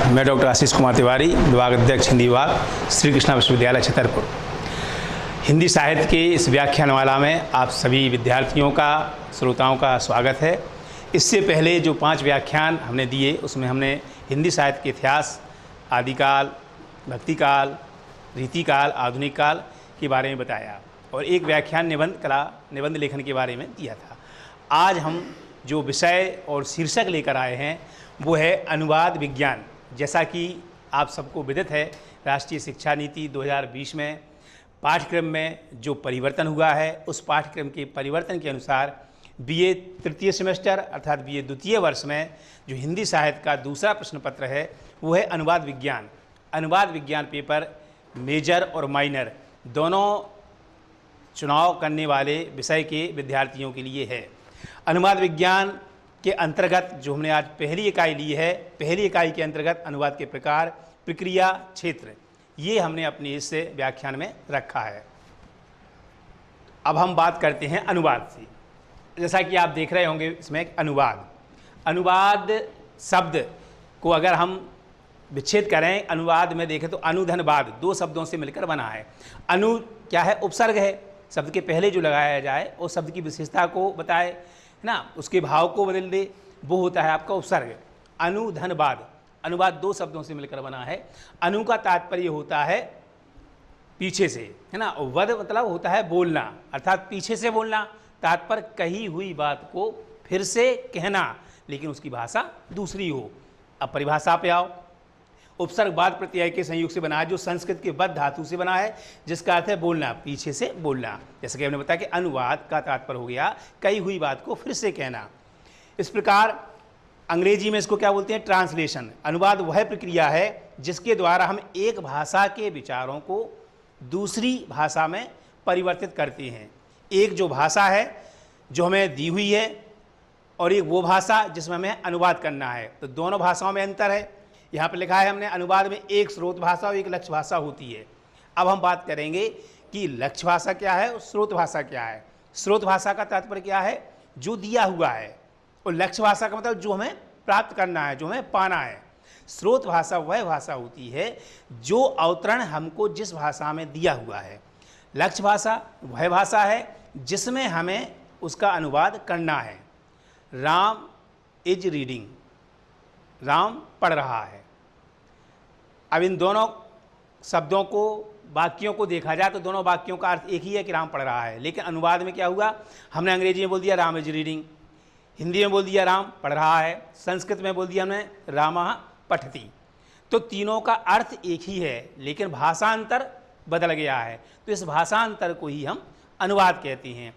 मैं डॉक्टर आशीष कुमार तिवारी, विभाग अध्यक्ष हिंदी विभाग, श्री कृष्णा विश्वविद्यालय छतरपुर। हिंदी साहित्य के इस व्याख्यानमाला में आप सभी विद्यार्थियों का, श्रोताओं का स्वागत है। इससे पहले जो 5 व्याख्यान हमने दिए उसमें हमने हिंदी साहित्य के इतिहास, आदिकाल, भक्तिकाल, रीतिकाल, आधुनिक काल के बारे में बताया और एक व्याख्यान निबंध लेखन के बारे में दिया था। आज हम जो विषय और शीर्षक लेकर आए हैं वो है अनुवाद विज्ञान। जैसा कि आप सबको विदित है, राष्ट्रीय शिक्षा नीति 2020 में पाठ्यक्रम में जो परिवर्तन हुआ है, उस पाठ्यक्रम के परिवर्तन के अनुसार बीए तृतीय सेमेस्टर अर्थात बीए द्वितीय वर्ष में जो हिंदी साहित्य का दूसरा प्रश्न पत्र है वो है अनुवाद विज्ञान। अनुवाद विज्ञान पेपर मेजर और माइनर दोनों चुनाव करने वाले विषय के विद्यार्थियों के लिए है। अनुवाद विज्ञान के अंतर्गत जो हमने आज पहली इकाई ली है, पहली इकाई के अंतर्गत अनुवाद के प्रकार, प्रक्रिया, क्षेत्र, ये हमने अपने इस व्याख्यान में रखा है। अब हम बात करते हैं अनुवाद से। जैसा कि आप देख रहे होंगे इसमें अनुवाद शब्द को अगर हम विच्छेद करें, अनुवाद में देखें तो अनुधनवाद 2 शब्दों से मिलकर बना है। अनु क्या है? उपसर्ग है, शब्द के पहले जो लगाया जाए और शब्द की विशेषता को बताए, है ना, उसके भाव को बदल दे, वो होता है आपका उपसर्ग। अनुधनवाद, अनुवाद 2 शब्दों से मिलकर बना है। अनु का तात्पर्य होता है पीछे से, है ना, और वद मतलब होता है बोलना, अर्थात पीछे से बोलना, तात्पर्य कही हुई बात को फिर से कहना लेकिन उसकी भाषा दूसरी हो। अब परिभाषा पे आओ। उपसर्ग बाद प्रत्यय के संयोग से बना है, जो संस्कृत के बद धातु से बना है, जिसका अर्थ है बोलना, पीछे से बोलना। जैसे कि हमने बताया कि अनुवाद का तात्पर्य हो गया कही हुई बात को फिर से कहना। इस प्रकार अंग्रेजी में इसको क्या बोलते हैं? ट्रांसलेशन। अनुवाद वह प्रक्रिया है जिसके द्वारा हम एक भाषा के विचारों को दूसरी भाषा में परिवर्तित करते हैं। एक जो भाषा है जो हमें दी हुई है और एक वो भाषा जिसमें हमें अनुवाद करना है, तो दोनों भाषाओं में अंतर है। यहाँ पर लिखा है हमने, अनुवाद में एक स्रोत भाषा और एक लक्ष्य भाषा होती है। अब हम बात करेंगे कि लक्ष्य भाषा क्या है और स्रोत भाषा क्या है। स्रोत भाषा का तात्पर्य क्या है? जो दिया हुआ है, और लक्ष्य भाषा का मतलब जो हमें प्राप्त करना है, जो हमें पाना है। स्रोत भाषा वह भाषा होती है जो अवतरण हमको जिस भाषा में दिया हुआ है। लक्ष्य भाषा वह भाषा है जिसमें हमें उसका अनुवाद करना है। राम इज रीडिंग, राम पढ़ रहा है। अब इन दोनों शब्दों को, वाक्यों को देखा जाए तो दोनों वाक्यों का अर्थ एक ही है कि राम पढ़ रहा है, लेकिन अनुवाद में क्या हुआ? हमने अंग्रेजी में बोल दिया राम इज रीडिंग, हिंदी में बोल दिया राम पढ़ रहा है, संस्कृत में बोल दिया हमने रामः पठति। तो तीनों का अर्थ एक ही है लेकिन भाषांतर बदल गया है, तो इस भाषांतर को ही हम अनुवाद कहते हैं।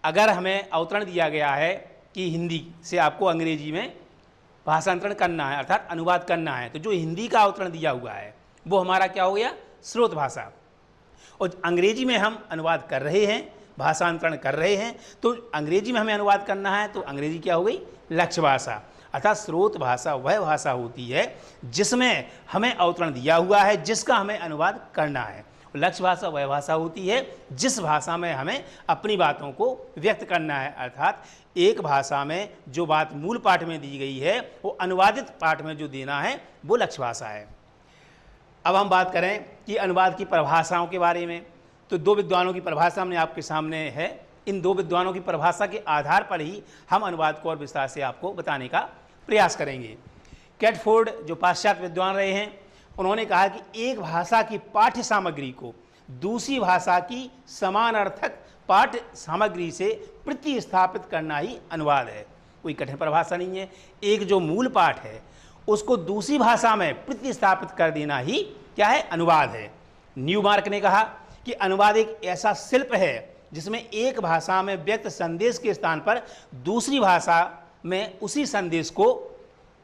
अगर हमें अवतरण दिया गया है कि हिंदी से आपको अंग्रेजी में भाषांतरण करना है अर्थात अनुवाद करना है, तो जो हिंदी का अवतरण दिया हुआ है वो हमारा क्या हो गया? स्रोत भाषा। और अंग्रेजी में हम अनुवाद कर रहे हैं, भाषांतरण कर रहे हैं, तो अंग्रेजी में हमें अनुवाद करना है तो अंग्रेजी क्या हो गई? लक्ष्य भाषा। अर्थात स्रोत भाषा वह भाषा होती है जिसमें हमें अवतरण दिया हुआ है, जिसका हमें अनुवाद करना है। लक्ष्य भाषा वह भाषा होती है जिस भाषा में हमें अपनी बातों को व्यक्त करना है, अर्थात एक भाषा में जो बात मूल पाठ में दी गई है वो अनुवादित पाठ में जो देना है वो लक्ष्य भाषा है। अब हम बात करें कि अनुवाद की परिभाषाओं के बारे में, तो 2 विद्वानों की परिभाषा हमने आपके सामने है। इन 2 विद्वानों की परिभाषा के आधार पर ही हम अनुवाद को और विस्तार से आपको बताने का प्रयास करेंगे। कैटफोर्ड जो पाश्चात्य विद्वान रहे हैं, उन्होंने कहा कि एक भाषा की पाठ्य सामग्री को दूसरी भाषा की समानार्थक पाठ्य सामग्री से प्रतिस्थापित करना ही अनुवाद है। कोई कठिन परिभाषा नहीं है। एक जो मूल पाठ है उसको दूसरी भाषा में प्रतिस्थापित कर देना ही क्या है? अनुवाद है। न्यूमार्क ने कहा कि अनुवाद एक ऐसा शिल्प है जिसमें एक भाषा में व्यक्त संदेश के स्थान पर दूसरी भाषा में उसी संदेश को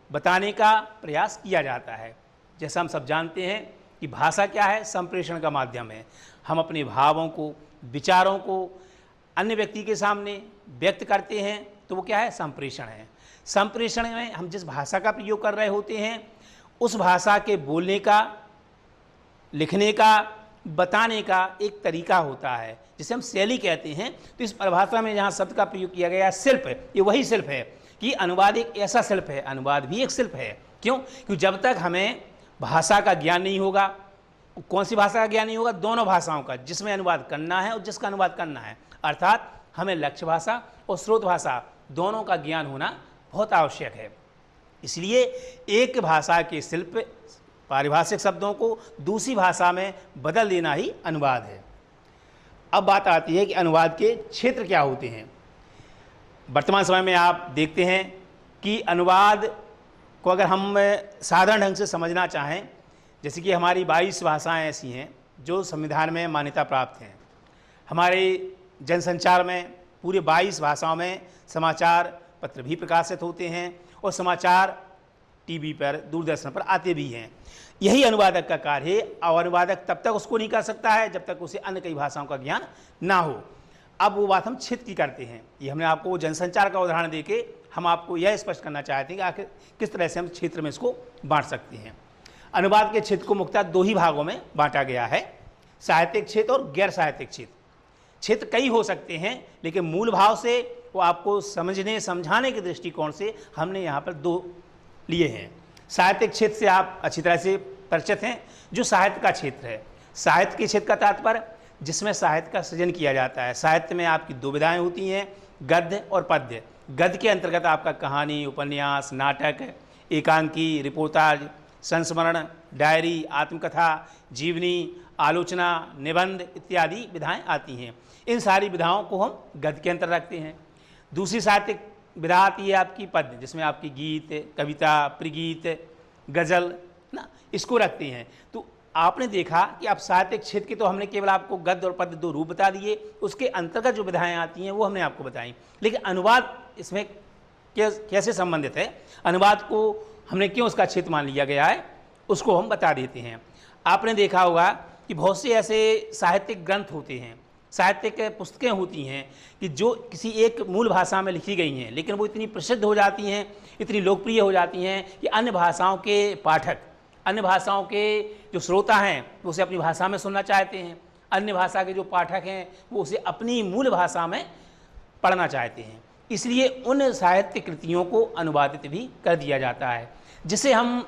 बताने का प्रयास किया जाता है। जैसा हम सब जानते हैं कि भाषा क्या है? संप्रेषण का माध्यम है। हम अपने भावों को, विचारों को अन्य व्यक्ति के सामने व्यक्त करते हैं तो वो क्या है? संप्रेषण है। संप्रेषण में हम जिस भाषा का प्रयोग कर रहे होते हैं उस भाषा के बोलने का, लिखने का, बताने का एक तरीका होता है जिसे हम शैली कहते हैं। तो इस परिभाषा में जहाँ शब्द का प्रयोग किया गया शिल्प, ये वही शिल्प है कि अनुवाद एक ऐसा शिल्प है, अनुवाद भी एक शिल्प है। क्यों? क्योंकि जब तक हमें भाषा का ज्ञान नहीं होगा, कौन सी भाषा का ज्ञान नहीं होगा? दोनों भाषाओं का, जिसमें अनुवाद करना है और जिसका अनुवाद करना है। अर्थात हमें लक्ष्य भाषा और स्रोत भाषा दोनों का ज्ञान होना बहुत आवश्यक है। इसलिए एक भाषा के शिल्प पारिभाषिक शब्दों को दूसरी भाषा में बदल देना ही अनुवाद है। अब बात आती है कि अनुवाद के क्षेत्र क्या होते हैं। वर्तमान समय में आप देखते हैं कि अनुवाद को अगर हम साधारण ढंग से समझना चाहें, जैसे कि हमारी 22 भाषाएं ऐसी हैं जो संविधान में मान्यता प्राप्त हैं। हमारे जनसंचार में पूरे 22 भाषाओं में समाचार पत्र भी प्रकाशित होते हैं और समाचार टीवी पर, दूरदर्शन पर आते भी हैं। यही अनुवादक का कार्य है, और अनुवादक तब तक उसको नहीं कर सकता है जब तक उसे अन्य कई भाषाओं का ज्ञान ना हो। अब वो बात हम क्षेत्र की करते हैं। ये हमने आपको जनसंचार का उदाहरण देके हम आपको यह स्पष्ट करना चाहते हैं कि आखिर किस तरह से हम क्षेत्र में इसको बांट सकते हैं। अनुवाद के क्षेत्र को मुख्यतः दो ही भागों में बांटा गया है, साहित्यिक क्षेत्र और गैर साहित्यिक क्षेत्र। क्षेत्र कई हो सकते हैं, लेकिन मूल भाव से वो आपको समझने समझाने के दृष्टिकोण से हमने यहाँ पर दो लिए हैं। साहित्यिक क्षेत्र से आप अच्छी तरह से परिचित हैं, जो साहित्य का क्षेत्र है। साहित्य के क्षेत्र का तात्पर्य जिसमें साहित्य का सृजन किया जाता है। साहित्य में आपकी दो विधाएं होती हैं, गद्य और पद्य। गद्य के अंतर्गत आपका कहानी, उपन्यास, नाटक, एकांकी, रिपोर्टाज, संस्मरण, डायरी, आत्मकथा, जीवनी, आलोचना, निबंध इत्यादि विधाएं आती हैं। इन सारी विधाओं को हम गद्य के अंतर रखते हैं। दूसरी साहित्यिक विधा आती है आपकी पद्य, जिसमें आपकी गीत, कविता, प्रिगीत, गज़ल ना, इसको रखते हैं। तो आपने देखा कि आप साहित्यिक क्षेत्र के तो हमने केवल आपको गद्य और पद्य दो रूप बता दिए, उसके अंतर्गत जो विधाएं आती हैं वो हमने आपको बताई। लेकिन अनुवाद इसमें कैसे संबंधित है, अनुवाद को हमने क्यों उसका क्षेत्र मान लिया गया है, उसको हम बता देते हैं। आपने देखा होगा कि बहुत से ऐसे साहित्यिक ग्रंथ होते हैं, साहित्यिक पुस्तकें होती हैं कि जो किसी एक मूल भाषा में लिखी गई हैं, लेकिन वो इतनी प्रसिद्ध हो जाती हैं, इतनी लोकप्रिय हो जाती हैं कि अन्य भाषाओं के पाठक, अन्य भाषाओं के जो श्रोता हैं वो उसे अपनी भाषा में सुनना चाहते हैं। अन्य भाषा के जो पाठक हैं वो उसे अपनी मूल भाषा में पढ़ना चाहते हैं। इसलिए उन साहित्य कृतियों को अनुवादित भी कर दिया जाता है, जिसे हम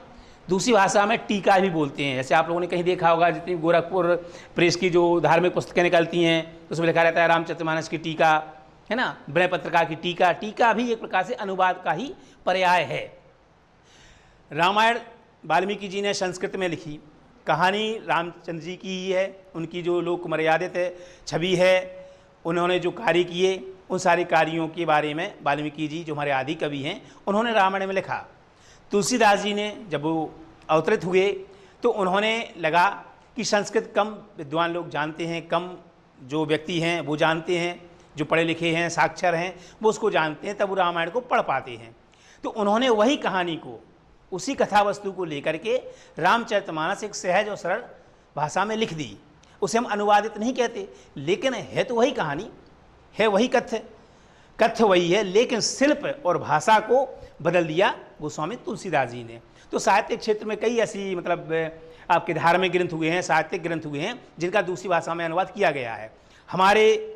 दूसरी भाषा में टीका भी बोलते हैं। जैसे आप लोगों ने कहीं देखा होगा, जितनी गोरखपुर प्रेस की जो धार्मिक पुस्तकें निकलती हैं उसमें लिखा रहता है रामचरितमानस की टीका, है ना, विनय पत्रिका की टीका। टीका भी एक प्रकार से अनुवाद का ही पर्याय है। रामायण वाल्मीकि जी ने संस्कृत में लिखी, कहानी रामचंद्र जी की ही है। उनकी जो लोक मर्यादित छवि है, उन्होंने जो कार्य किए, उन सारे कार्यों के बारे में वाल्मीकि जी जो हमारे आदि कवि हैं उन्होंने रामायण में लिखा। तुलसीदास जी ने जब वो अवतरित हुए तो उन्होंने लगा कि संस्कृत कम विद्वान लोग जानते हैं, कम जो व्यक्ति हैं वो जानते हैं, जो पढ़े लिखे हैं, साक्षर हैं, वो उसको जानते हैं, तब वो रामायण को पढ़ पाते हैं। तो उन्होंने वही कहानी को, उसी कथा वस्तु को लेकर के रामचरितमानस एक सहज और सरल भाषा में लिख दी। उसे हम अनुवादित नहीं कहते, लेकिन है तो वही कहानी, है वही कथ्य वही है, लेकिन शिल्प और भाषा को बदल दिया गोस्वामी तुलसीदास जी ने। तो साहित्यिक क्षेत्र में कई ऐसी आपके धार्मिक ग्रंथ हुए हैं, साहित्यिक ग्रंथ हुए हैं जिनका दूसरी भाषा में अनुवाद किया गया है। हमारे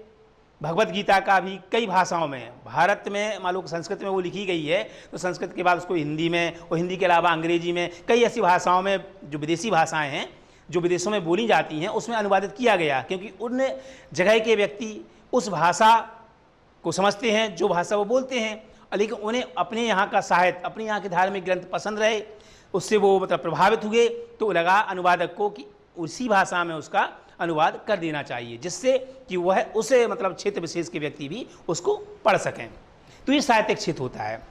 भगवत गीता का भी कई भाषाओं में, भारत में मान लो संस्कृत में वो लिखी गई है, तो संस्कृत के बाद उसको हिंदी में, और हिंदी के अलावा अंग्रेजी में, कई ऐसी भाषाओं में जो विदेशी भाषाएं हैं जो विदेशों में बोली जाती हैं उसमें अनुवादित किया गया, क्योंकि उन जगह के व्यक्ति उस भाषा को समझते हैं जो भाषा वो बोलते हैं, लेकिन उन्हें अपने यहाँ का साहित्य, अपने यहाँ के धार्मिक ग्रंथ पसंद रहे, उससे वो प्रभावित हुए। तो लगा अनुवादक को कि उसी भाषा में उसका अनुवाद कर देना चाहिए, जिससे कि वह उस क्षेत्र विशेष के व्यक्ति भी उसको पढ़ सकें। तो ये साहित्यिक क्षेत्र होता है।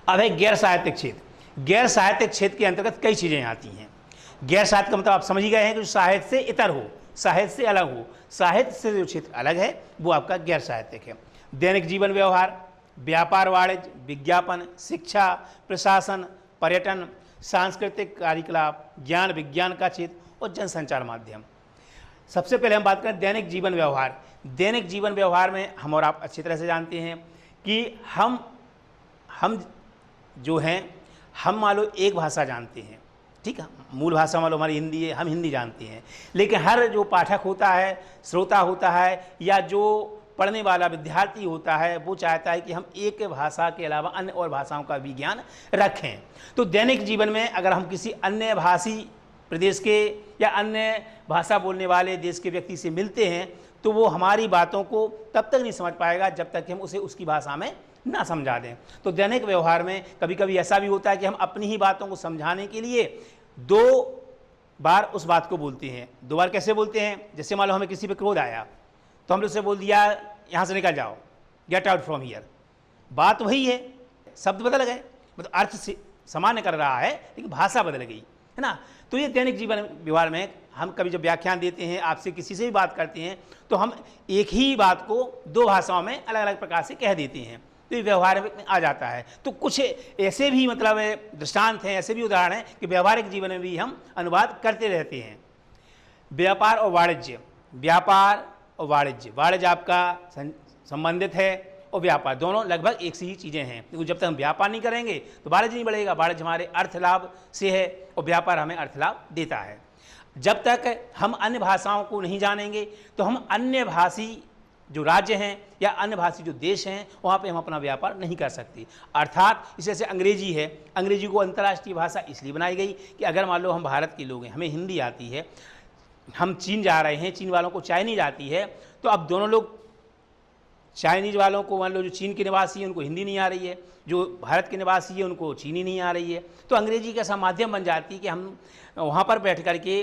अब है गैर साहित्यिक क्षेत्र। गैर साहित्यिक क्षेत्र के अंतर्गत कई चीज़ें आती हैं। गैर साहित्य का मतलब आप समझ ही गए हैं कि जो साहित्य से इतर हो, साहित्य से अलग हो। साहित्य से जो क्षेत्र अलग है वो आपका गैर साहित्यिक है। दैनिक जीवन व्यवहार, व्यापार वाणिज्य, विज्ञापन, शिक्षा, प्रशासन, पर्यटन, सांस्कृतिक कार्यकलाप, ज्ञान विज्ञान का क्षेत्र और जनसंचार माध्यम। सबसे पहले हम बात करें दैनिक जीवन व्यवहार। दैनिक जीवन व्यवहार में हम और आप अच्छी तरह से जानते हैं कि हम जो हैं, हम मान लो एक भाषा जानते हैं, ठीक है, मूल भाषा मान लो हमारी हिंदी है, हम हिंदी जानते हैं, लेकिन हर जो पाठक होता है, श्रोता होता है, या जो पढ़ने वाला विद्यार्थी होता है वो चाहता है कि हम एक भाषा के अलावा अन्य और भाषाओं का भी ज्ञान रखें। तो दैनिक जीवन में अगर हम किसी अन्य भाषी प्रदेश के या अन्य भाषा बोलने वाले देश के व्यक्ति से मिलते हैं तो वो हमारी बातों को तब तक नहीं समझ पाएगा जब तक कि हम उसे उसकी भाषा में ना समझा दें। तो दैनिक व्यवहार में कभी कभी ऐसा भी होता है कि हम अपनी ही बातों को समझाने के लिए 2 बार उस बात को बोलते हैं। 2 बार कैसे बोलते हैं? जैसे मान लो हमें किसी पे क्रोध आया तो हमने उससे बोल दिया यहाँ से निकल जाओ, गेट आउट फ्रॉम हियर। बात वही है, शब्द बदल गए, मतलब अर्थ से सामान्य कर रहा है लेकिन भाषा बदल गई, है ना। तो ये दैनिक जीवन व्यवहार में हम कभी जब व्याख्यान देते हैं, आपसे किसी से भी बात करते हैं तो हम एक ही बात को 2 भाषाओं में अलग अलग प्रकार से कह देते हैं, तो ये व्यवहार में आ जाता है। तो कुछ ऐसे भी मतलब दृष्टांत हैं, ऐसे भी उदाहरण हैं कि व्यावहारिक जीवन में भी हम अनुवाद करते रहते हैं। व्यापार और वाणिज्य, व्यापार और वाणिज्य, वाणिज्य आपका संबंधित है और व्यापार, दोनों लगभग एक सी ही चीज़ें हैं, क्योंकि जब तक हम व्यापार नहीं करेंगे तो वाणिज्य नहीं बढ़ेगा। वाणिज्य हमारे अर्थ लाभ से है और व्यापार हमें अर्थ लाभ देता है। जब तक हम अन्य भाषाओं को नहीं जानेंगे तो हम अन्य भाषी जो राज्य हैं या अन्य भाषी जो देश हैं वहाँ पे हम अपना व्यापार नहीं कर सकते। अर्थात इस जैसे अंग्रेजी है, अंग्रेजी को अंतर्राष्ट्रीय भाषा इसलिए बनाई गई कि अगर मान लो हम भारत के लोग हैं, हमें हिंदी आती है, हम चीन जा रहे हैं, चीन वालों को चाइनीज आती है, तो अब दोनों लोग, चाइनीज वालों को मान लो जो चीन के निवासी हैं उनको हिंदी नहीं आ रही है, जो भारत के निवासी है उनको चीनी नहीं आ रही है, तो अंग्रेजी कैसा माध्यम बन जाती है कि हम वहाँ पर बैठ कर के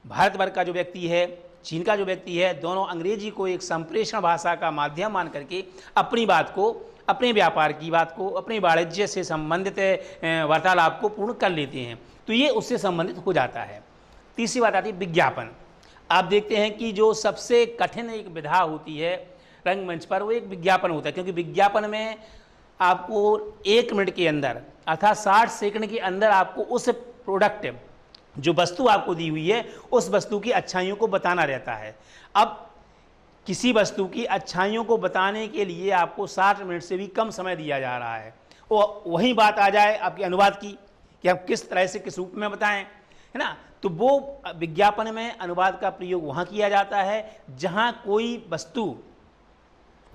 भारतवर्ष का जो व्यक्ति है, चीन का जो व्यक्ति है, दोनों अंग्रेजी को एक संप्रेषण भाषा का माध्यम मान करके अपनी बात को, अपने व्यापार की बात को, अपने वाणिज्य से संबंधित वार्तालाप को पूर्ण कर लेते हैं, तो ये उससे संबंधित हो जाता है। तीसरी बात आती है विज्ञापन। आप देखते हैं कि जो सबसे कठिन एक विधा होती है रंगमंच पर, वो एक विज्ञापन होता है, क्योंकि विज्ञापन में आपको 1 मिनट के अंदर अर्थात 60 सेकंड के अंदर आपको उस प्रोडक्ट, जो वस्तु आपको दी हुई है, उस वस्तु की अच्छाइयों को बताना रहता है। अब किसी वस्तु की अच्छाइयों को बताने के लिए आपको 60 मिनट से भी कम समय दिया जा रहा है, और वही बात आ जाए आपके अनुवाद की कि हम किस तरह से किस रूप में बताएं, है ना। तो वो विज्ञापन में अनुवाद का प्रयोग वहाँ किया जाता है जहाँ कोई वस्तु,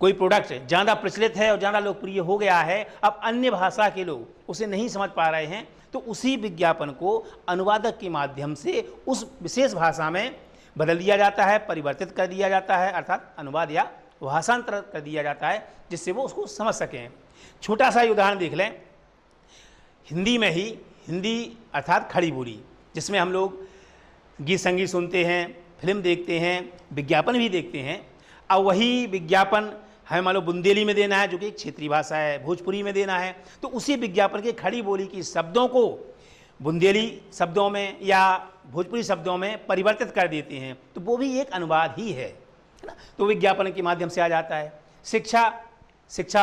कोई प्रोडक्ट ज़्यादा प्रचलित है और ज़्यादा लोकप्रिय हो गया है, अब अन्य भाषा के लोग उसे नहीं समझ पा रहे हैं, तो उसी विज्ञापन को अनुवादक के माध्यम से उस विशेष भाषा में बदल दिया जाता है, परिवर्तित कर दिया जाता है, अर्थात अनुवाद या भाषांतर कर दिया जाता है, जिससे वो उसको समझ सकें। छोटा सा उदाहरण देख लें, हिंदी में ही, हिंदी अर्थात खड़ी बोली, जिसमें हम लोग गीत संगीत सुनते हैं, फिल्म देखते हैं, विज्ञापन भी देखते हैं। अब वही विज्ञापन हमें मान लो बुंदेली में देना है, जो कि एक क्षेत्रीय भाषा है, भोजपुरी में देना है, तो उसी विज्ञापन के खड़ी बोली की शब्दों को बुंदेली शब्दों में या भोजपुरी शब्दों में परिवर्तित कर देते हैं, तो वो भी एक अनुवाद ही है ना। तो विज्ञापन के माध्यम से आ जाता है। शिक्षा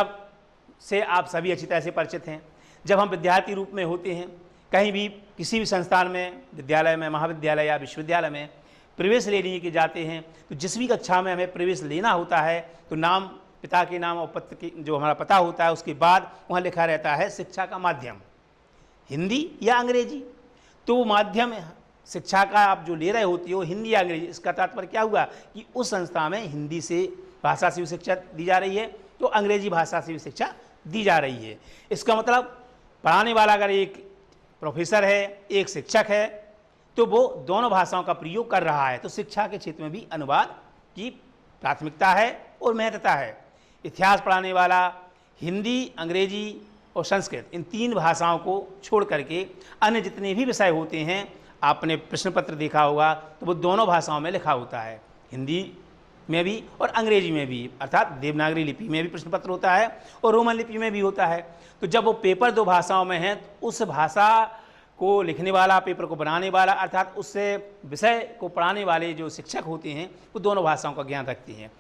से आप सभी अच्छी तरह से परिचित हैं। जब हम विद्यार्थी रूप में होते हैं, कहीं भी किसी भी संस्थान में, विद्यालय में, महाविद्यालय या विश्वविद्यालय में प्रवेश लेने के जाते हैं, तो जिस भी कक्षा में हमें प्रवेश लेना होता है तो नाम, पिता के नाम और पत्र की जो हमारा पता होता है, उसके बाद वहाँ लिखा रहता है शिक्षा का माध्यम, हिंदी या अंग्रेजी। तो वो माध्यम शिक्षा का आप जो ले रहे होते हो, हिंदी या अंग्रेजी, इसका तात्पर्य क्या हुआ कि उस संस्था में हिंदी से भाषा से भी शिक्षा दी जा रही है, तो अंग्रेजी भाषा से भी शिक्षा दी जा रही है। इसका मतलब पढ़ाने वाला अगर एक प्रोफेसर है, एक शिक्षक है, तो वो दोनों भाषाओं का प्रयोग कर रहा है। तो शिक्षा के क्षेत्र में भी अनुवाद की प्राथमिकता है और महत्वता है। इतिहास पढ़ाने वाला हिंदी, अंग्रेजी और संस्कृत, इन 3 भाषाओं को छोड़ करके अन्य जितने भी विषय होते हैं, आपने प्रश्न पत्र देखा होगा तो वो दोनों भाषाओं में लिखा होता है, हिंदी में भी और अंग्रेजी में भी, अर्थात देवनागरी लिपि में भी प्रश्न पत्र होता है और रोमन लिपि में भी होता है। तो जब वो पेपर 2 भाषाओं में है, तो उस भाषा को लिखने वाला, पेपर को बनाने वाला, अर्थात उससे विषय को पढ़ाने वाले जो शिक्षक होते हैं, वो दोनों भाषाओं का ज्ञान रखते हैं।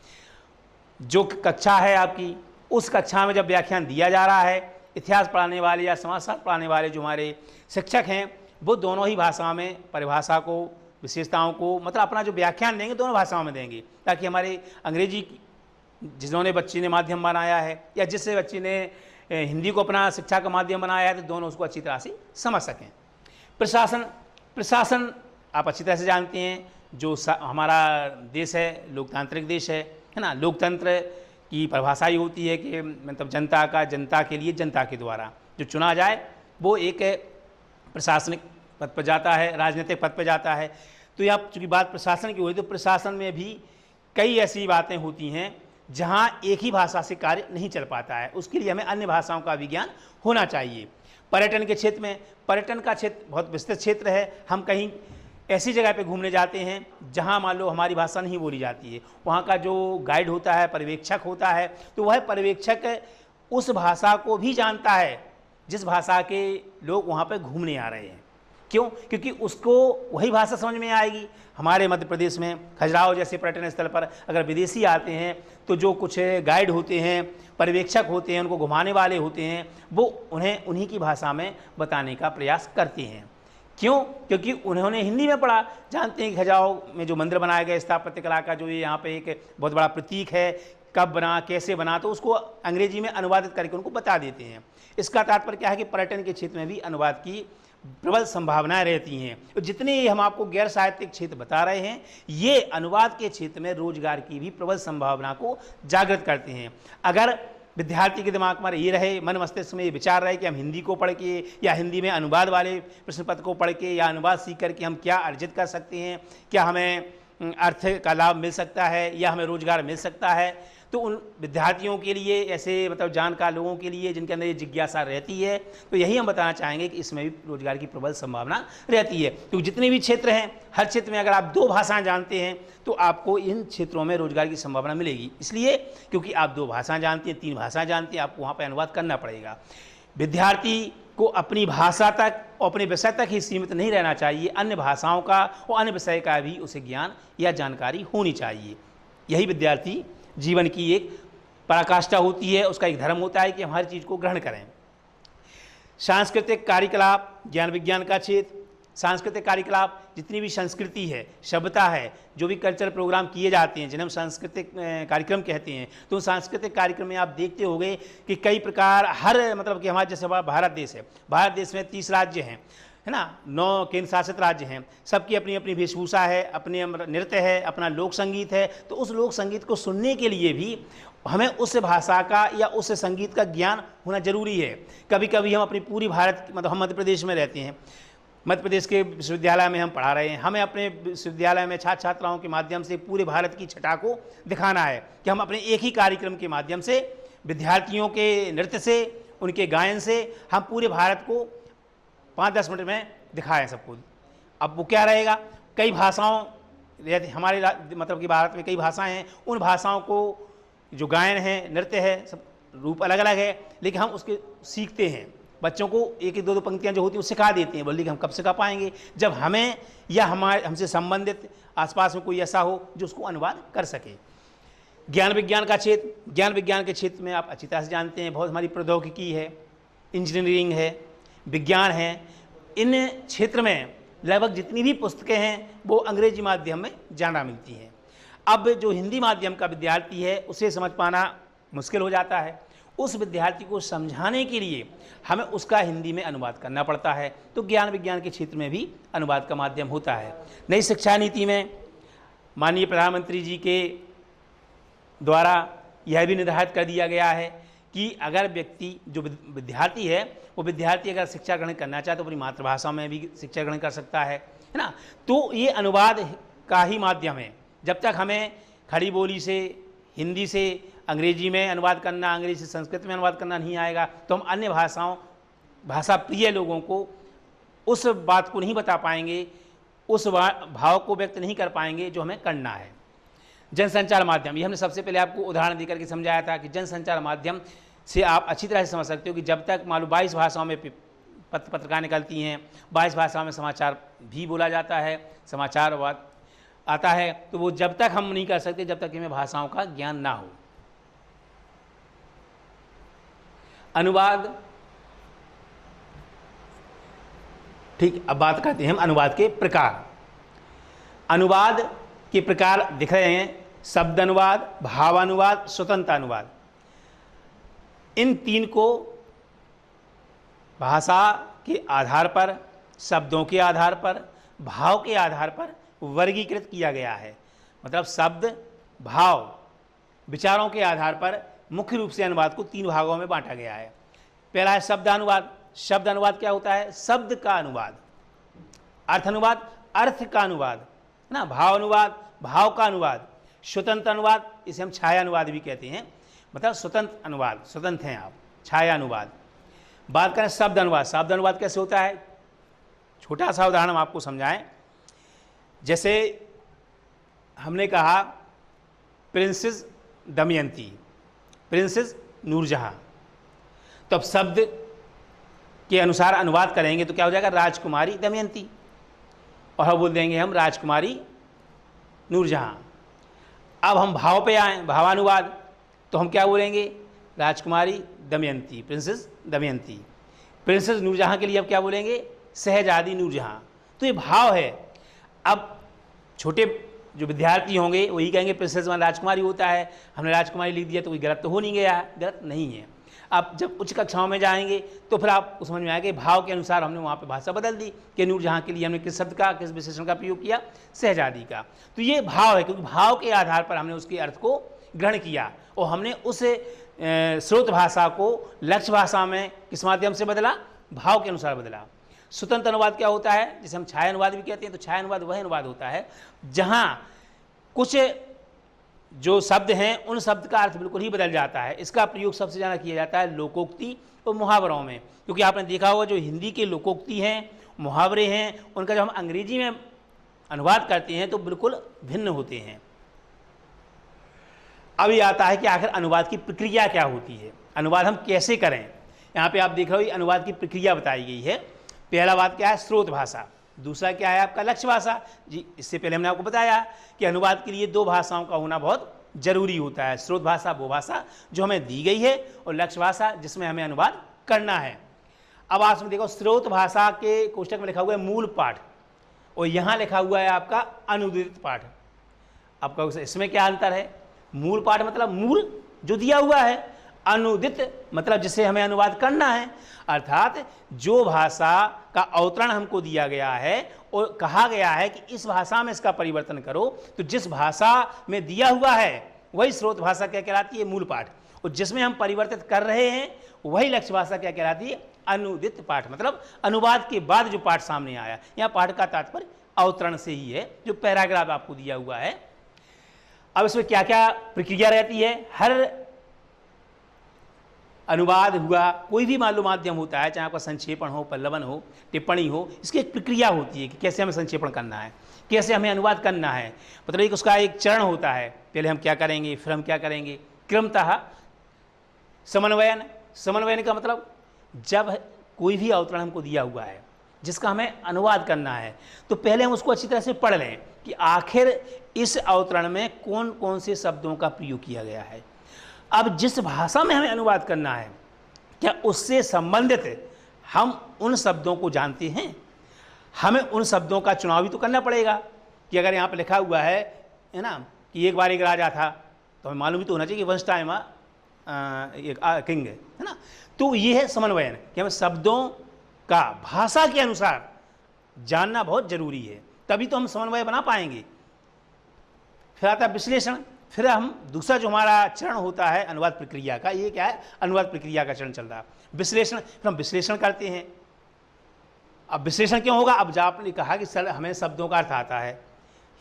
जो कक्षा है आपकी, उस कक्षा में जब व्याख्यान दिया जा रहा है, इतिहास पढ़ाने वाले या समाजशास्त्र पढ़ाने वाले जो हमारे शिक्षक हैं, वो दोनों ही भाषाओं में परिभाषा को, विशेषताओं को, मतलब अपना जो व्याख्यान देंगे दोनों भाषाओं में देंगे, ताकि हमारे अंग्रेजी जिन्होंने बच्चे ने माध्यम बनाया है या जिससे बच्चे ने हिंदी को अपना शिक्षा का माध्यम बनाया है, तो दोनों उसको अच्छी तरह से समझ सकें। प्रशासन आप अच्छी तरह से जानते हैं, जो हमारा देश है लोकतांत्रिक देश है ना। लोकतंत्र की परिभाषा ही होती है कि मतलब जनता का, जनता के लिए, जनता के द्वारा जो चुना जाए वो एक प्रशासनिक पद पर जाता है, राजनीतिक पद पर जाता है। तो यहाँ चूँकि बात प्रशासन की हुई, तो प्रशासन में भी कई ऐसी बातें होती हैं जहाँ एक ही भाषा से कार्य नहीं चल पाता है, उसके लिए हमें अन्य भाषाओं का भी ज्ञान होना चाहिए। पर्यटन के क्षेत्र में, पर्यटन का क्षेत्र बहुत विस्तृत क्षेत्र है। हम कहीं ऐसी जगह पे घूमने जाते हैं जहाँ मान लो हमारी भाषा नहीं बोली जाती है, वहाँ का जो गाइड होता है, पर्यवेक्षक होता है, तो वह पर्यवेक्षक उस भाषा को भी जानता है जिस भाषा के लोग वहाँ पे घूमने आ रहे हैं। क्यों? क्योंकि उसको वही भाषा समझ में आएगी। हमारे मध्य प्रदेश में खजुराहो जैसे पर्यटन स्थल पर अगर विदेशी आते हैं तो जो कुछ गाइड होते हैं, पर्यवेक्षक होते हैं, उनको घुमाने वाले होते हैं, वो उन्हें उन्हीं की भाषा में बताने का प्रयास करते हैं। क्यों? क्योंकि उन्होंने हिंदी में पढ़ा। जानते हैं कि खजुराहो में जो मंदिर बनाया गया स्थापत्य कला का, जो ये यहाँ पे एक बहुत बड़ा प्रतीक है, कब बना, कैसे बना, तो उसको अंग्रेजी में अनुवादित करके उनको बता देते हैं। इसका तात्पर्य क्या है कि पर्यटन के क्षेत्र में भी अनुवाद की प्रबल संभावनाएं रहती हैं। तो जितने हम आपको गैर साहित्यिक क्षेत्र बता रहे हैं, ये अनुवाद के क्षेत्र में रोजगार की भी प्रबल संभावना को जागृत करते हैं। अगर विद्यार्थी के दिमाग में ये रहे, मन मस्तिष्क में ये विचार रहे कि हम हिंदी को पढ़ के या हिंदी में अनुवाद वाले प्रश्न पत्र को पढ़ के या अनुवाद सीख करके हम क्या अर्जित कर सकते हैं, क्या हमें अर्थ का लाभ मिल सकता है या हमें रोजगार मिल सकता है, तो उन विद्यार्थियों के लिए, ऐसे मतलब जानकार लोगों के लिए जिनके अंदर ये जिज्ञासा रहती है, तो यही हम बताना चाहेंगे कि इसमें भी रोजगार की प्रबल संभावना रहती है। क्योंकि जितने भी क्षेत्र हैं, हर क्षेत्र में अगर आप 2 भाषाएं जानते हैं तो आपको इन क्षेत्रों में रोजगार की संभावना मिलेगी। इसलिए क्योंकि आप 2 भाषाएं जानते हैं, 3 भाषाएं जानते हैं, आपको वहाँ पर अनुवाद करना पड़ेगा। विद्यार्थी को अपनी भाषा तक और अपने विषय तक ही सीमित नहीं रहना चाहिए, अन्य भाषाओं का और अन्य विषय का भी उसे ज्ञान या जानकारी होनी चाहिए। यही विद्यार्थी जीवन की एक पराकाष्ठा होती है, उसका एक धर्म होता है कि हम हर चीज़ को ग्रहण करें। सांस्कृतिक कार्यकलाप, ज्ञान विज्ञान का क्षेत्र, सांस्कृतिक कार्यकलाप, जितनी भी संस्कृति है, सभ्यता है, जो भी कल्चरल प्रोग्राम किए जाते हैं जिन्हें हम सांस्कृतिक कार्यक्रम कहते हैं, तो सांस्कृतिक कार्यक्रम में आप देखते होंगे कि कई प्रकार, हर मतलब कि हमारे जैसे भारत देश है, भारत देश में 30 राज्य हैं, है ना, 9 केंद्र शासित राज्य हैं, सबकी अपनी अपनी वेशभूषा है, अपने नृत्य है, अपना लोक संगीत है। तो उस लोक संगीत को सुनने के लिए भी हमें उस भाषा का या उस संगीत का ज्ञान होना जरूरी है। कभी कभी हम अपनी पूरी भारत, मतलब हम मध्य प्रदेश में रहते हैं, मध्य प्रदेश के विश्वविद्यालय में हम पढ़ा रहे हैं, हमें अपने विश्वविद्यालय में छात्र छात्राओं के माध्यम से पूरे भारत की छटा को दिखाना है कि हम अपने एक ही कार्यक्रम के माध्यम से, विद्यार्थियों के नृत्य से, उनके गायन से हम पूरे भारत को 5-10 मिनट में दिखाएं सबको। अब वो क्या रहेगा, कई भाषाओं, हमारे मतलब कि भारत में कई भाषाएं हैं, उन भाषाओं को जो गायन है, नृत्य है, सब रूप अलग अलग है, लेकिन हम उसके सीखते हैं। बच्चों को 1-2 पंक्तियां जो होती हैं वो सिखा देते हैं, बोलिए कि हम कब सिखा पाएंगे, जब हमें या हमसे संबंधित आसपास में कोई ऐसा हो जो उसको अनुवाद कर सके। ज्ञान विज्ञान का क्षेत्र, ज्ञान विज्ञान के क्षेत्र में आप अच्छी तरह से जानते हैं, बहुत हमारी प्रौद्योगिकी है, इंजीनियरिंग है, विज्ञान है। इन क्षेत्र में लगभग जितनी भी पुस्तकें हैं वो अंग्रेजी माध्यम में ज़्यादा मिलती हैं। अब जो हिंदी माध्यम का विद्यार्थी है उसे समझ पाना मुश्किल हो जाता है, उस विद्यार्थी को समझाने के लिए हमें उसका हिंदी में अनुवाद करना पड़ता है। तो ज्ञान विज्ञान के क्षेत्र में भी अनुवाद का माध्यम होता है। नई शिक्षा नीति में माननीय प्रधानमंत्री जी के द्वारा यह भी निर्धारित कर दिया गया है कि अगर व्यक्ति, जो विद्यार्थी है, वो विद्यार्थी अगर शिक्षा ग्रहण करना चाहे तो अपनी मातृभाषा में भी शिक्षा ग्रहण कर सकता है ना। तो ये अनुवाद का ही माध्यम है। जब तक हमें खड़ी बोली से, हिंदी से अंग्रेजी में अनुवाद करना, अंग्रेजी से संस्कृत में अनुवाद करना नहीं आएगा, तो हम अन्य भाषा प्रिय लोगों को उस बात को नहीं बता पाएंगे, उस भाव को व्यक्त नहीं कर पाएंगे जो हमें करना है। जनसंचार माध्यम, ये हमने सबसे पहले आपको उदाहरण देकर के समझाया था कि जनसंचार माध्यम से आप अच्छी तरह से समझ सकते हो कि जब तक मालूम 22 भाषाओं में पत्रिका निकलती हैं, 22 भाषाओं में समाचार भी बोला जाता है, समाचार आता है, तो वो जब तक हम नहीं कर सकते जब तक हमें भाषाओं का ज्ञान ना हो। अनुवाद, ठीक, अब बात करते हैं हम अनुवाद के प्रकार। अनुवाद के प्रकार दिख रहे हैं, शब्द अनुवाद, भावानुवाद, स्वतंत्र अनुवाद। इन 3 को भाषा के आधार पर, शब्दों के आधार पर, भाव के आधार पर वर्गीकृत किया गया है। मतलब शब्द, भाव, विचारों के आधार पर मुख्य रूप से अनुवाद को 3 भागों में बांटा गया है। पहला है शब्द अनुवाद। शब्द अनुवाद क्या होता है? शब्द का अनुवाद। अर्थ अनुवाद, अर्थ का अनुवाद, है ना। भाव अनुवाद, भाव का अनुवाद। स्वतंत्र अनुवाद, इसे हम छाया अनुवाद भी कहते हैं, मतलब स्वतंत्र अनुवाद, स्वतंत्र हैं आप। छाया अनुवाद। बात करें शब्द अनुवाद। शब्द अनुवाद कैसे होता है? छोटा सा उदाहरण हम आपको समझाएं। जैसे हमने कहा प्रिंसेस दमयंती, प्रिंसेस नूरजहां, तो अब शब्द के अनुसार अनुवाद करेंगे तो क्या हो जाएगा? राजकुमारी दमयंती, और हम बोल देंगे हम राजकुमारी नूरजहां। अब हम भाव पे आए, भावानुवाद, तो हम क्या बोलेंगे? राजकुमारी दमयंती, प्रिंसेस दमयंती। प्रिंसेस नूरजहां के लिए अब क्या बोलेंगे? शहजादी नूरजहां। तो ये भाव है। अब छोटे जो विद्यार्थी होंगे वही कहेंगे प्रिंसेस वन राजकुमारी होता है, हमने राजकुमारी लिख दिया तो कोई गलत तो हो नहीं गया है, गलत नहीं है। अब जब उच्च कक्षाओं में जाएंगे तो फिर आपको समझ में आएगा कि भाव के अनुसार हमने वहाँ पे भाषा बदल दी कि नूरजहां के लिए हमने किस शब्द का, किस विशेषण का प्रयोग किया? शहजादी का। तो ये भाव है, क्योंकि भाव के आधार पर हमने उसके अर्थ को ग्रहण किया और हमने उस स्रोत भाषा को लक्ष्य भाषा में किस माध्यम से बदला? भाव के अनुसार बदला। स्वतंत्र अनुवाद क्या होता है? जिसे हम छाया अनुवाद भी कहते हैं। तो छाया अनुवाद वह अनुवाद होता है जहां कुछ जो शब्द हैं उन शब्द का अर्थ बिल्कुल ही बदल जाता है। इसका प्रयोग सबसे ज़्यादा किया जाता है लोकोक्ति और मुहावरों में, क्योंकि आपने देखा होगा जो हिंदी के लोकोक्ति हैं, मुहावरे हैं, उनका जब हम अंग्रेजी में अनुवाद करते हैं तो बिल्कुल भिन्न होते हैं। अब ये आता है कि आखिर अनुवाद की प्रक्रिया क्या होती है, अनुवाद हम कैसे करें। यहाँ पे आप देख रहे हो अनुवाद की प्रक्रिया बताई गई है। पहला बात क्या है? स्रोत भाषा। दूसरा क्या है आपका? लक्ष्य भाषा। जी, इससे पहले हमने आपको बताया कि अनुवाद के लिए 2 भाषाओं का होना बहुत जरूरी होता है। स्रोत भाषा वो भाषा जो हमें दी गई है, और लक्ष्य भाषा जिसमें हमें अनुवाद करना है। अब आप देखो स्रोत भाषा के कोष्टक में लिखा हुआ है मूल पाठ, और यहाँ लिखा हुआ है आपका अनुदित पाठ। आपका इसमें क्या अंतर है? मूल पाठ मतलब मूल जो दिया हुआ है, अनुदित मतलब जिसे हमें अनुवाद करना है, अर्थात जो भाषा का अवतरण हमको दिया गया है और कहा गया है कि इस भाषा में इसका परिवर्तन करो, तो जिस भाषा में दिया हुआ है वही स्रोत भाषा क्या कहलाती है? मूल पाठ। और जिसमें हम परिवर्तित कर रहे हैं वही लक्ष्य भाषा क्या कहलाती है? अनुदित पाठ। मतलब अनुवाद के बाद जो पाठ सामने आया। यहाँ पाठ का तात्पर्य अवतरण से ही है, जो पैराग्राफ आपको दिया हुआ है। अब इसमें क्या क्या प्रक्रिया रहती है? हर अनुवाद हुआ, कोई भी मालूम माध्यम होता है, चाहे आपका संक्षेपण हो, पल्लवन हो, टिप्पणी हो, इसकी एक प्रक्रिया होती है कि कैसे हमें संक्षेपण करना है, कैसे हमें अनुवाद करना है। मतलब एक उसका एक चरण होता है, पहले हम क्या करेंगे, फिर हम क्या करेंगे। क्रमतः समन्वयन। समन्वयन का मतलब जब कोई भी अवतरण हमको दिया हुआ है जिसका हमें अनुवाद करना है, तो पहले हम उसको अच्छी तरह से पढ़ लें कि आखिर इस अवतरण में कौन कौन से शब्दों का प्रयोग किया गया है। अब जिस भाषा में हमें अनुवाद करना है, क्या उससे संबंधित हम उन शब्दों को जानते हैं? हमें उन शब्दों का चुनाव भी तो करना पड़ेगा कि अगर यहाँ पर लिखा हुआ है ना कि एक बार एक राजा था, तो हमें मालूम भी तो होना चाहिए कि वंश टाइम एक किंग है ना। तो ये है समन्वयन कि हमें शब्दों का भाषा के अनुसार जानना बहुत जरूरी है, तभी तो हम समन्वय बना पाएंगे। फिर आता है विश्लेषण। फिर हम दूसरा जो हमारा चरण होता है अनुवाद प्रक्रिया का, ये क्या है? अनुवाद प्रक्रिया का चरण चल रहा है विश्लेषण। फिर हम विश्लेषण करते हैं। अब विश्लेषण क्यों होगा? अब जब आपने कहा कि सर हमें शब्दों का अर्थ आता है,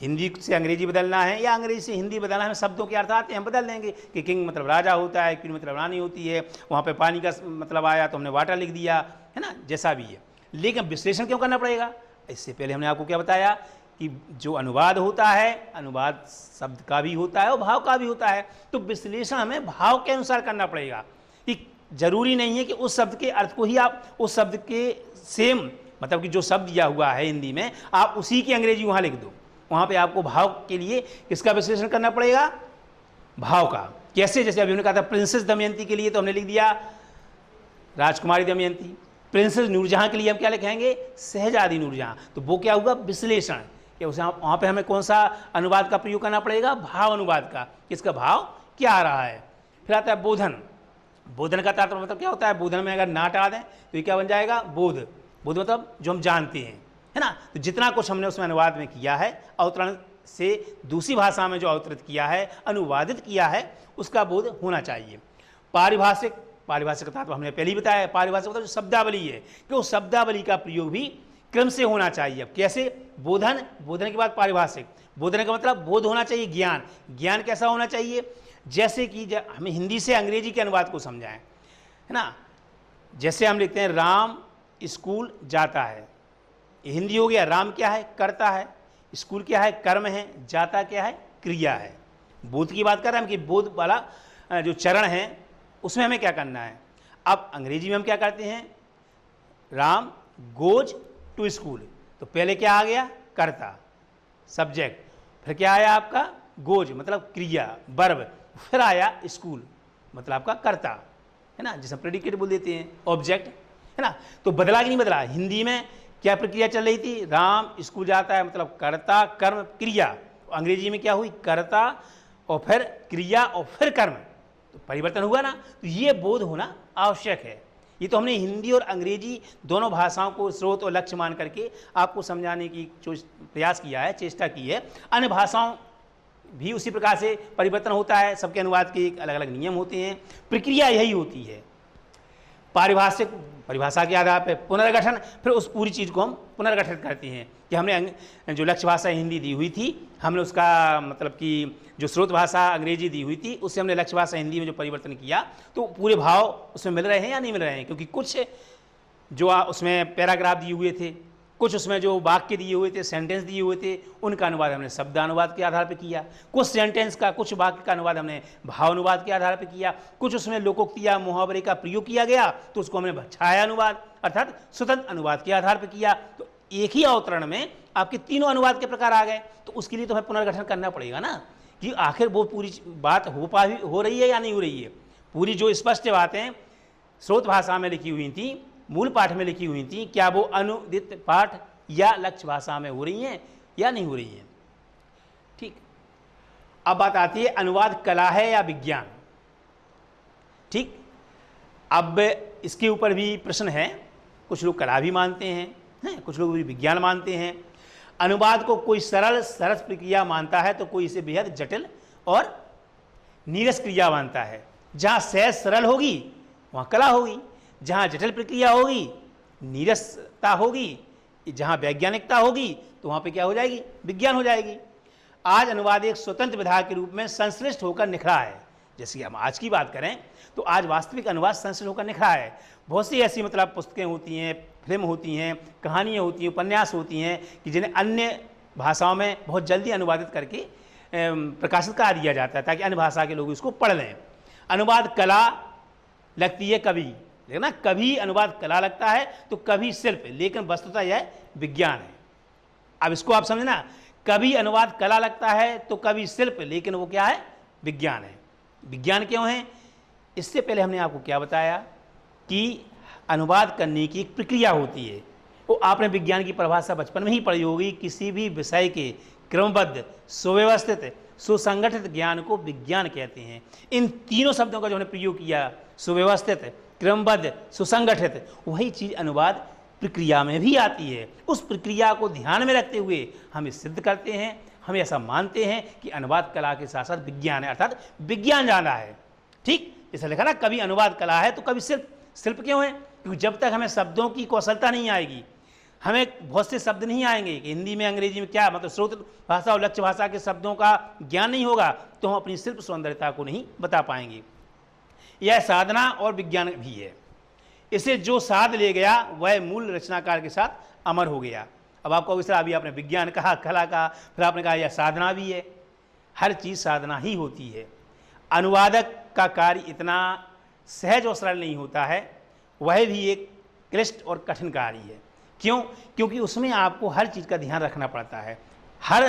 हिंदी से अंग्रेजी बदलना है या अंग्रेजी से हिंदी बदलना है, हमें शब्दों के अर्थ आते हैं, हम बदल देंगे कि किंग मतलब राजा होता है, क्वीन मतलब रानी होती है, वहाँ पे पानी का मतलब आया तो हमने वाटर लिख दिया, है ना, जैसा भी है। लेकिन विश्लेषण क्यों करना पड़ेगा? इससे पहले हमने आपको क्या बताया कि जो अनुवाद होता है, अनुवाद शब्द का भी होता है और भाव का भी होता है। तो विश्लेषण हमें भाव के अनुसार करना पड़ेगा कि जरूरी नहीं है कि उस शब्द के अर्थ को ही आप उस शब्द के सेम मतलब कि जो शब्द दिया हुआ है हिंदी में आप उसी की अंग्रेजी वहाँ लिख दो। वहाँ पे आपको भाव के लिए किसका विश्लेषण करना पड़ेगा? भाव का। कैसे? जैसे अभी हमने कहा था प्रिंसेस दमयंती के लिए तो हमने लिख दिया राजकुमारी दमयंती। प्रिंसेस नूरजहां के लिए हम क्या लिखेंगे? शहजादी नूरजहां। तो वो क्या हुआ? विश्लेषण। कि उसे वहाँ पे हमें कौन सा अनुवाद का प्रयोग करना पड़ेगा? भाव अनुवाद का। किसका भाव क्या आ रहा है। फिर आता है बोधन। बोधन का तात्पर्य मतलब क्या होता है? बोधन में अगर ना हटा दें तो ये क्या बन जाएगा? बोध। बोध मतलब जो हम जानते हैं, है ना। तो जितना कुछ हमने उसमें अनुवाद में किया है, अवतरण से दूसरी भाषा में जो अवतरित किया है, अनुवादित किया है, उसका बोध होना चाहिए। पारिभाषिक, पारिभाषिकता तो हमने पहले ही बताया, पारिभाषिक मतलब जो शब्दावली है कि उस शब्दावली का प्रयोग भी क्रम से होना चाहिए। अब कैसे? बोधन, बोधन के बाद पारिभाषिक, बोधन का मतलब बोध होना चाहिए, ज्ञान, ज्ञान कैसा होना चाहिए? जैसे कि हमें हिंदी से अंग्रेजी के अनुवाद को समझाएं, है ना। जैसे हम लिखते हैं राम स्कूल जाता है, ये हिंदी हो गया। राम क्या है? कर्ता है। स्कूल क्या है? कर्म है। जाता क्या है? क्रिया है। बोध की बात कर रहे हैं हम कि बोध वाला जो चरण है उसमें हमें क्या करना है। अब अंग्रेजी में हम क्या करते हैं? राम गोज टू स्कूल, तो पहले क्या आ गया? कर्ता, सब्जेक्ट, फिर क्या आया आपका? गोज मतलब क्रिया, वर्ब, फिर आया स्कूल मतलब आपका कर्ता, है ना, जिसे प्रेडिकेट बोल देते हैं, ऑब्जेक्ट, है ना। तो बदला कि नहीं बदला? हिंदी में क्या प्रक्रिया चल रही थी? राम स्कूल जाता है मतलब कर्ता, कर्म, क्रिया। अंग्रेजी में क्या हुई? कर्ता और फिर क्रिया और फिर कर्म, तो परिवर्तन हुआ ना। तो ये बोध होना आवश्यक है। ये तो हमने हिंदी और अंग्रेजी दोनों भाषाओं को स्रोत और लक्ष्य मान करके आपको समझाने की जो प्रयास किया है, चेष्टा की है। अन्य भाषाओं भी उसी प्रकार से परिवर्तन होता है, सबके अनुवाद के एक अलग अलग नियम होते हैं, प्रक्रिया यही होती है। पारिभाषिक, परिभाषा के आधार पर पुनर्गठन, फिर उस पूरी चीज़ को हम पुनर्गठित करते हैं कि हमने जो लक्ष्य भाषा हिंदी दी हुई थी, हमने उसका मतलब कि जो स्रोत भाषा अंग्रेजी दी हुई थी उससे हमने लक्ष्य भाषा हिंदी में जो परिवर्तन किया, तो पूरे भाव उसमें मिल रहे हैं या नहीं मिल रहे हैं। क्योंकि कुछ जो उसमें पैराग्राफ दिए हुए थे, कुछ उसमें जो वाक्य दिए हुए थे, सेंटेंस दिए हुए थे, उनका अनुवाद हमने शब्दानुवाद के आधार पर किया। कुछ सेंटेंस का, कुछ वाक्य का अनुवाद हमने भावानुवाद के आधार पर किया। कुछ उसमें लोकोक्तियाँ, मुहावरे का प्रयोग किया गया तो उसको हमने छाया अनुवाद अर्थात स्वतंत्र अनुवाद के आधार पर किया। तो एक ही अवतरण में आपके तीनों अनुवाद के प्रकार आ गए, तो उसके लिए तो हमें पुनर्गठन करना पड़ेगा ना कि आखिर वो पूरी बात हो रही है या नहीं हो रही है। पूरी जो स्पष्ट बातें स्रोत भाषा में लिखी हुई थी, मूल पाठ में लिखी हुई थी, क्या वो अनुदित पाठ या लक्ष्य भाषा में हो रही हैं या नहीं हो रही हैं। ठीक, अब बात आती है अनुवाद कला है या विज्ञान। ठीक, अब इसके ऊपर भी प्रश्न है। कुछ लोग कला भी मानते हैं, कुछ लोग भी विज्ञान मानते हैं। अनुवाद को कोई सरल सरस प्रक्रिया मानता है तो कोई इसे बेहद जटिल और नीरस क्रिया मानता है। जहाँ सहज सरल होगी वहाँ कला होगी, जहाँ जटिल प्रक्रिया होगी नीरसता होगी, जहाँ वैज्ञानिकता होगी तो वहाँ पे क्या हो जाएगी? विज्ञान हो जाएगी। आज अनुवाद एक स्वतंत्र विधा के रूप में संश्लिष्ट होकर निखरा है। जैसे कि हम आज की बात करें तो आज वास्तविक अनुवाद संश्लिष्ट होकर निखरा है। बहुत सी ऐसी मतलब पुस्तकें होती हैं, फिल्म होती हैं, कहानियाँ होती हैं, उपन्यास होती हैं कि जिन्हें अन्य भाषाओं में बहुत जल्दी अनुवादित करके प्रकाशित कर दिया जाता है ताकि अन्य भाषा के लोग इसको पढ़ लें। अनुवाद कला लगती है कभी, लेकिन ना कभी अनुवाद कला लगता है तो कभी शिल्प, लेकिन वस्तुतः यह विज्ञान है। अब इसको आप समझना, कभी अनुवाद कला लगता है तो कभी शिल्प, लेकिन वो क्या है? विज्ञान है। विज्ञान क्यों है? इससे पहले हमने आपको क्या बताया कि अनुवाद करने की एक प्रक्रिया होती है। वो आपने विज्ञान की परिभाषा बचपन में ही पढ़ी होगी। किसी भी विषय के क्रमबद्ध, सुव्यवस्थित, सुसंगठित ज्ञान को विज्ञान कहते हैं। इन तीनों शब्दों का जो हमने प्रयोग किया, सुव्यवस्थित, क्रमबद्ध, सुसंगठित, वही चीज़ अनुवाद प्रक्रिया में भी आती है। उस प्रक्रिया को ध्यान में रखते हुए हम सिद्ध करते हैं, हम ऐसा मानते हैं कि अनुवाद कला के साथ साथ विज्ञान है, अर्थात विज्ञान जाना है। ठीक, जैसे लिखा ना, कभी अनुवाद कला है तो कभी शिल्प। शिल्प क्यों है? क्योंकि जब तक हमें शब्दों की कौशलता नहीं आएगी, हमें बहुत से शब्द नहीं आएंगे कि हिंदी में, अंग्रेजी में क्या मतलब स्रोत भाषा और लक्ष्य भाषा के शब्दों का ज्ञान नहीं होगा, तो हम अपनी शिल्प सौंदर्यता को नहीं बता पाएंगे। यह साधना और विज्ञान भी है। इसे जो साध ले गया वह मूल रचनाकार के साथ अमर हो गया। अब आपको इस तरह अभी आपने विज्ञान कहा, कला कहा, फिर आपने कहा यह साधना भी है। हर चीज़ साधना ही होती है। अनुवादक का कार्य इतना सहज और सरल नहीं होता है, वह भी एक क्लिष्ट और कठिन कार्य है। क्यों? क्योंकि उसमें आपको हर चीज़ का ध्यान रखना पड़ता है। हर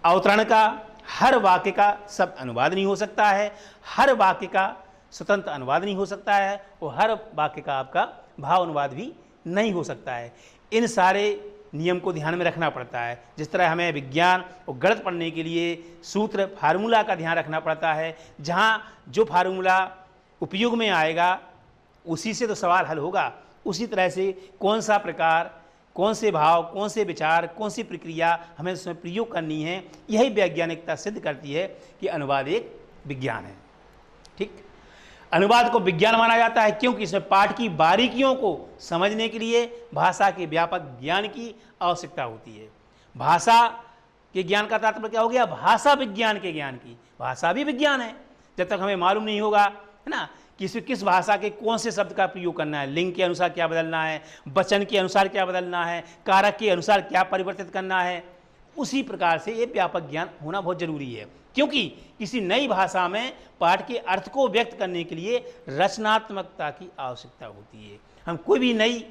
अवतरण का, हर वाक्य का शब्द अनुवाद नहीं हो सकता है, हर वाक्य का स्वतंत्र अनुवाद नहीं हो सकता है, और हर वाक्य का आपका भाव अनुवाद भी नहीं हो सकता है। इन सारे नियम को ध्यान में रखना पड़ता है। जिस तरह हमें विज्ञान और गणित पढ़ने के लिए सूत्र, फार्मूला का ध्यान रखना पड़ता है, जहाँ जो फार्मूला उपयोग में आएगा उसी से तो सवाल हल होगा, उसी तरह से कौन सा प्रकार, कौन से भाव, कौन से विचार, कौन सी प्रक्रिया हमें उसमें प्रयोग करनी है, यही वैज्ञानिकता सिद्ध करती है कि अनुवाद एक विज्ञान है। ठीक, अनुवाद को विज्ञान माना जाता है क्योंकि इसमें पाठ की बारीकियों को समझने के लिए भाषा के व्यापक ज्ञान की आवश्यकता होती है। भाषा के ज्ञान का तात्पर्य क्या हो गया? भाषा विज्ञान के ज्ञान की। भाषा भी विज्ञान है। जब तक हमें मालूम नहीं होगा, है ना, किस भाषा के कौन से शब्द का प्रयोग करना है, लिंग के अनुसार क्या बदलना है, वचन के अनुसार क्या बदलना है, कारक के अनुसार क्या परिवर्तित करना है, उसी प्रकार से ये व्यापक ज्ञान होना बहुत जरूरी है। क्योंकि किसी नई भाषा में पाठ के अर्थ को व्यक्त करने के लिए रचनात्मकता की आवश्यकता होती है। हम कोई भी नई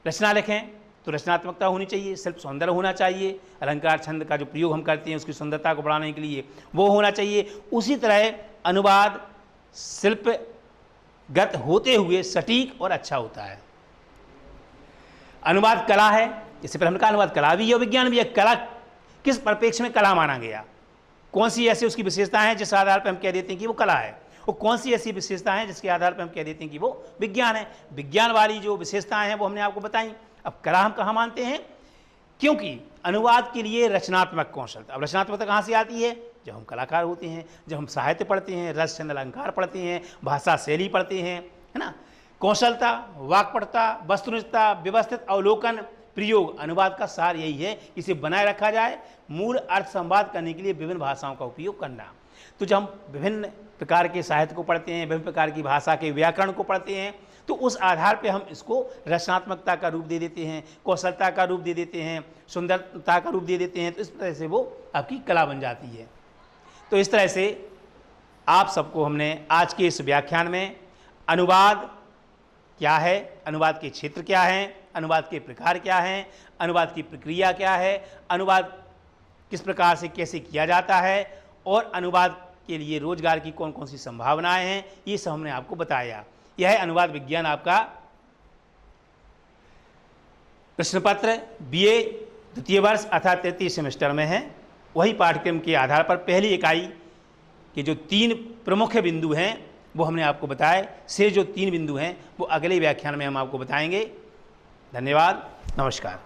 रचना लिखें तो रचनात्मकता होनी चाहिए, शिल्प सौंदर्य होना चाहिए, अलंकार छंद का जो प्रयोग हम करते हैं उसकी सुंदरता को बढ़ाने के लिए वो होना चाहिए। उसी तरह अनुवाद शिल्पगत होते हुए सटीक और अच्छा होता है। अनुवाद कला है। इससे पहले हमने कहा अनुवाद कला भी है और विज्ञान भी है। कला किस परिप्रेक्ष्य में कला माना गया, कौन सी ऐसी उसकी विशेषता है जिस आधार पर हम कह देते हैं कि वो कला है, और कौन सी ऐसी विशेषता है जिसके आधार पर हम कह देते हैं कि वो विज्ञान है। विज्ञान वाली जो विशेषताएं हैं वो हमने आपको बताई। अब कला हम कहाँ मानते हैं? क्योंकि अनुवाद के लिए रचनात्मक कौशल, अब रचनात्मकता कहाँ से आती है? जब हम कलाकार होते हैं, जब हम साहित्य पढ़ते हैं, रस छंद अलंकार पढ़ते हैं, भाषा शैली पढ़ते हैं, है ना। कौशलता, वाक्पटुता, वस्तुनिष्ठता, व्यवस्थित अवलोकन, प्रयोग, अनुवाद का सार यही है, इसे बनाए रखा जाए, मूल अर्थ संवाद करने के लिए विभिन्न भाषाओं का उपयोग करना। तो जब हम विभिन्न प्रकार के साहित्य को पढ़ते हैं, विभिन्न प्रकार की भाषा के व्याकरण को पढ़ते हैं, तो उस आधार पे हम इसको रचनात्मकता का रूप दे देते हैं, कौशलता का रूप दे देते हैं, सुंदरता का रूप दे देते हैं। तो इस तरह से वो आपकी कला बन जाती है। तो इस तरह से आप सबको हमने आज के इस व्याख्यान में अनुवाद क्या है, अनुवाद के क्षेत्र क्या हैं, अनुवाद के प्रकार क्या हैं, अनुवाद की प्रक्रिया क्या है, अनुवाद किस प्रकार से कैसे किया जाता है और अनुवाद के लिए रोजगार की कौन कौन सी संभावनाएं हैं, ये सब हमने आपको बताया। यह है अनुवाद विज्ञान आपका प्रश्न पत्र BA द्वितीय वर्ष अर्थात 33 सेमेस्टर में है। वही पाठ्यक्रम के आधार पर पहली इकाई के जो 3 प्रमुख बिंदु हैं वो हमने आपको बताए। से जो 3 बिंदु हैं वो अगले व्याख्यान में हम आपको बताएंगे। धन्यवाद, नमस्कार।